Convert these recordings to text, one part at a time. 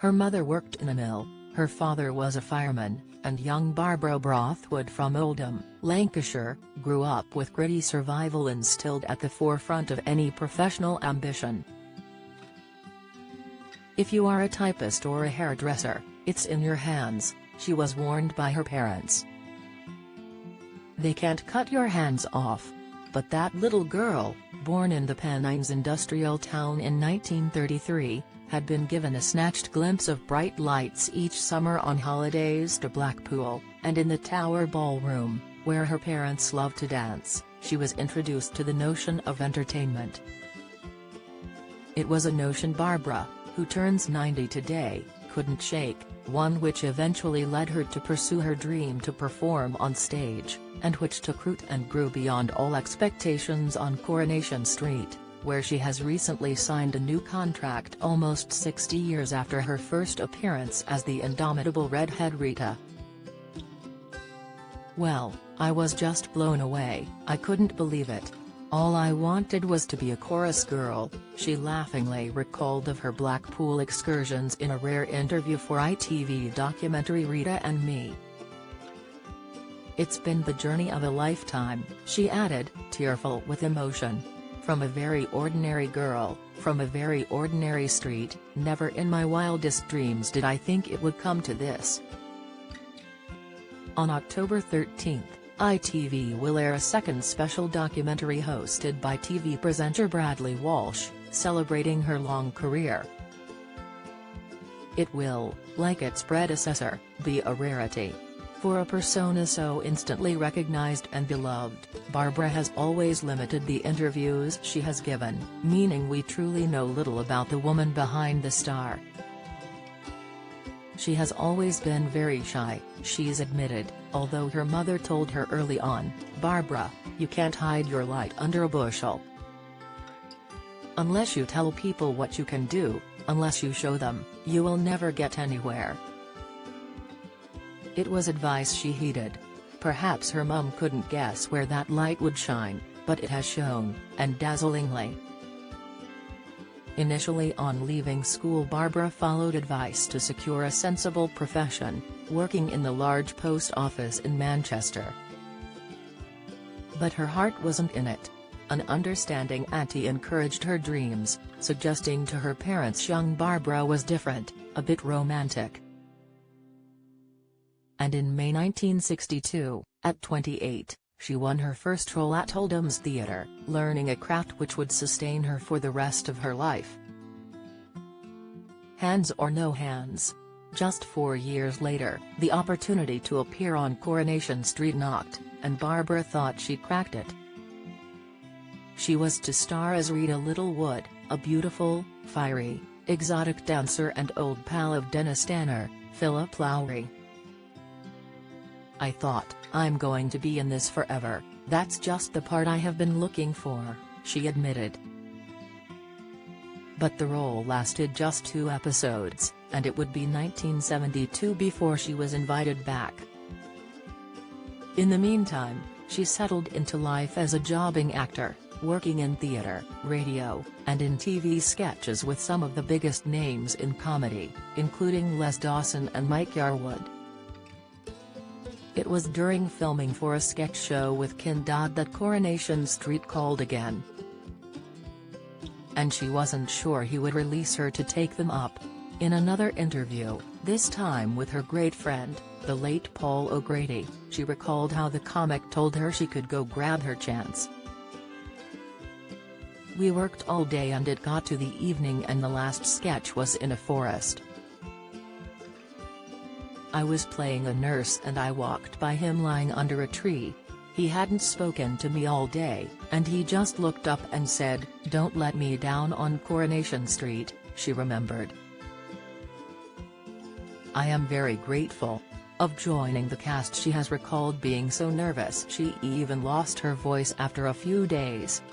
Her mother worked in a mill, her father was a fireman, and young Barbara Brothwood from Oldham, Lancashire, grew up with gritty survival instilled at the forefront of any professional ambition. "If you are a typist or a hairdresser, it's in your hands," she was warned by her parents. "They can't cut your hands off." But that little girl, born in the Pennines industrial town in 1933, had been given a snatched glimpse of bright lights each summer on holidays to Blackpool, and in the Tower Ballroom, where her parents loved to dance, she was introduced to the notion of entertainment. It was a notion Barbara, who turns 90 today, couldn't shake, one which eventually led her to pursue her dream to perform on stage, and which took root and grew beyond all expectations on Coronation Street, where she has recently signed a new contract almost 60 years after her first appearance as the indomitable redhead Rita. "Well, I was just blown away, I couldn't believe it. All I wanted was to be a chorus girl," she laughingly recalled of her Blackpool excursions in a rare interview for ITV documentary Rita and Me. "It's been the journey of a lifetime," she added, tearful with emotion. "From a very ordinary girl, from a very ordinary street, never in my wildest dreams did I think it would come to this." On October 13, ITV will air a second special documentary hosted by TV presenter Bradley Walsh, celebrating her long career. It will, like its predecessor, be a rarity. For a persona so instantly recognized and beloved, Barbara has always limited the interviews she has given, meaning we truly know little about the woman behind the star. She has always been very shy, she's admitted, although her mother told her early on, "Barbara, you can't hide your light under a bushel. Unless you tell people what you can do, unless you show them, you will never get anywhere." It was advice she heeded. Perhaps her mum couldn't guess where that light would shine, but it has shone, and dazzlingly. Initially on leaving school, Barbara followed advice to secure a sensible profession, working in the large post office in Manchester. But her heart wasn't in it. An understanding auntie encouraged her dreams, suggesting to her parents young Barbara was different, a bit romantic. And in May 1962, at 28, she won her first role at Oldham's Theatre, learning a craft which would sustain her for the rest of her life. Hands or no hands. Just 4 years later, the opportunity to appear on Coronation Street knocked, and Barbara thought she cracked it. She was to star as Rita Littlewood, a beautiful, fiery, exotic dancer and old pal of Dennis Tanner, Philip Lowry. "I thought, I'm going to be in this forever, that's just the part I have been looking for," she admitted. But the role lasted just 2 episodes, and it would be 1972 before she was invited back. In the meantime, she settled into life as a jobbing actor, working in theatre, radio, and in TV sketches with some of the biggest names in comedy, including Les Dawson and Mike Yarwood. It was during filming for a sketch show with Ken Dodd that Coronation Street called again. And she wasn't sure he would release her to take them up. In another interview, this time with her great friend, the late Paul O'Grady, she recalled how the comic told her she could go grab her chance. "We worked all day and it got to the evening and the last sketch was in a forest. I was playing a nurse and I walked by him lying under a tree. He hadn't spoken to me all day, and he just looked up and said, 'Don't let me down on Coronation Street,'" she remembered. "I am very grateful." Of joining the cast, she has recalled being so nervous she even lost her voice after a few days.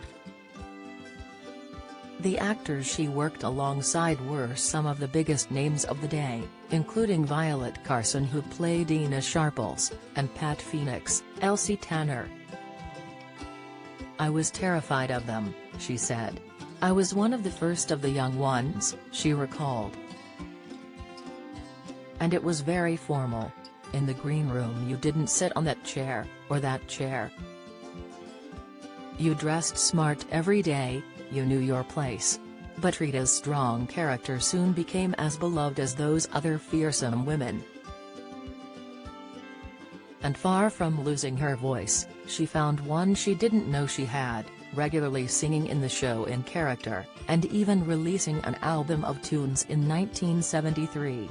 The actors she worked alongside were some of the biggest names of the day, including Violet Carson, who played Ina Sharples, and Pat Phoenix, Elsie Tanner. "I was terrified of them," she said. "I was one of the first of the young ones," she recalled. and it was very formal. In the green room you didn't sit on that chair, or that chair. You dressed smart every day, you knew your place. But Rita's strong character soon became as beloved as those other fearsome women. And far from losing her voice, she found one she didn't know she had, regularly singing in the show in character, and even releasing an album of tunes in 1973.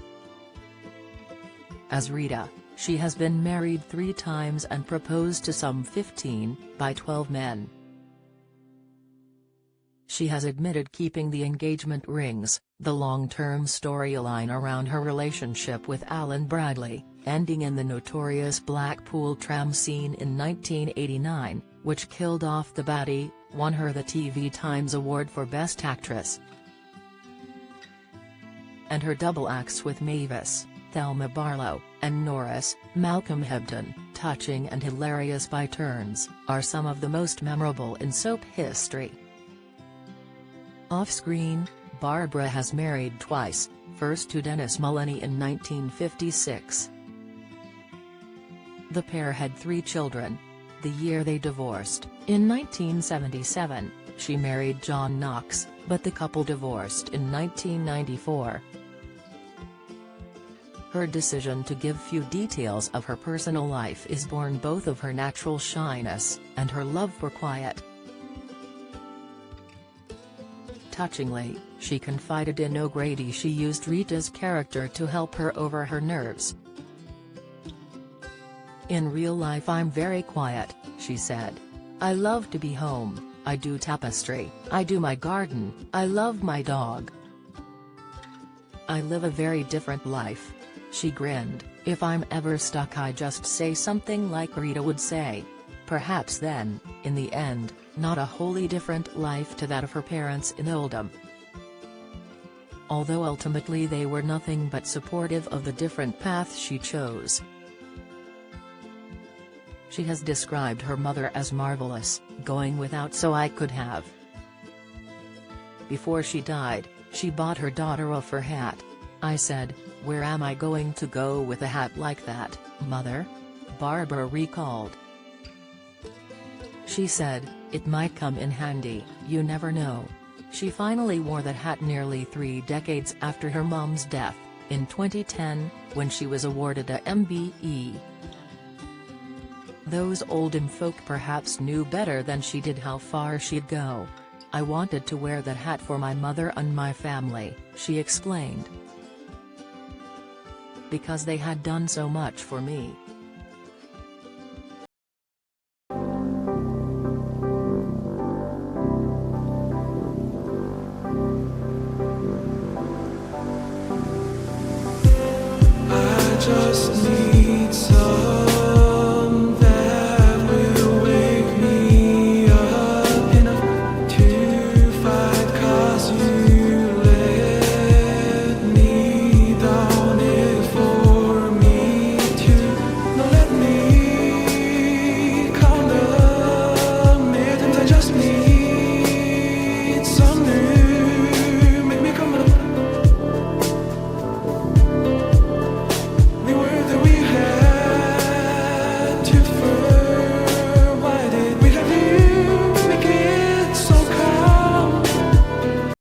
As Rita, she has been married 3 times and proposed to some 15, by 12 men. She has admitted keeping the engagement rings, the long-term storyline around her relationship with Alan Bradley, ending in the notorious Blackpool tram scene in 1989, which killed off the baddie, won her the TV Times Award for Best Actress. And her double acts with Mavis, Thelma Barlow, and Norris, Malcolm Hempton, touching and hilarious by turns, are some of the most memorable in soap history. Off-screen, Barbara has married twice, first to Dennis Mullany in 1956. The pair had 3 children. The year they divorced, in 1977, she married John Knox, but the couple divorced in 1994. Her decision to give few details of her personal life is born both of her natural shyness, and her love for quiet. Touchingly, she confided in O'Grady she used Rita's character to help her over her nerves. "In real life I'm very quiet," she said. "I love to be home, I do tapestry, I do my garden, I love my dog. I live a very different life." She grinned. "If I'm ever stuck I just say something like Rita would say. Perhaps then, in the end, not a wholly different life to that of her parents in Oldham." Although ultimately they were nothing but supportive of the different path she chose. She has described her mother as marvelous, going without so I could have. Before she died, she bought her daughter a fur hat. "I said, where am I going to go with a hat like that, Mother?" Barbara recalled. She said, "It might come in handy, you never know." She finally wore that hat nearly 3 decades after her mom's death, in 2010, when she was awarded a MBE. Those Oldham folk perhaps knew better than she did how far she'd go. "I wanted to wear that hat for my mother and my family," she explained. "Because they had done so much for me." I just need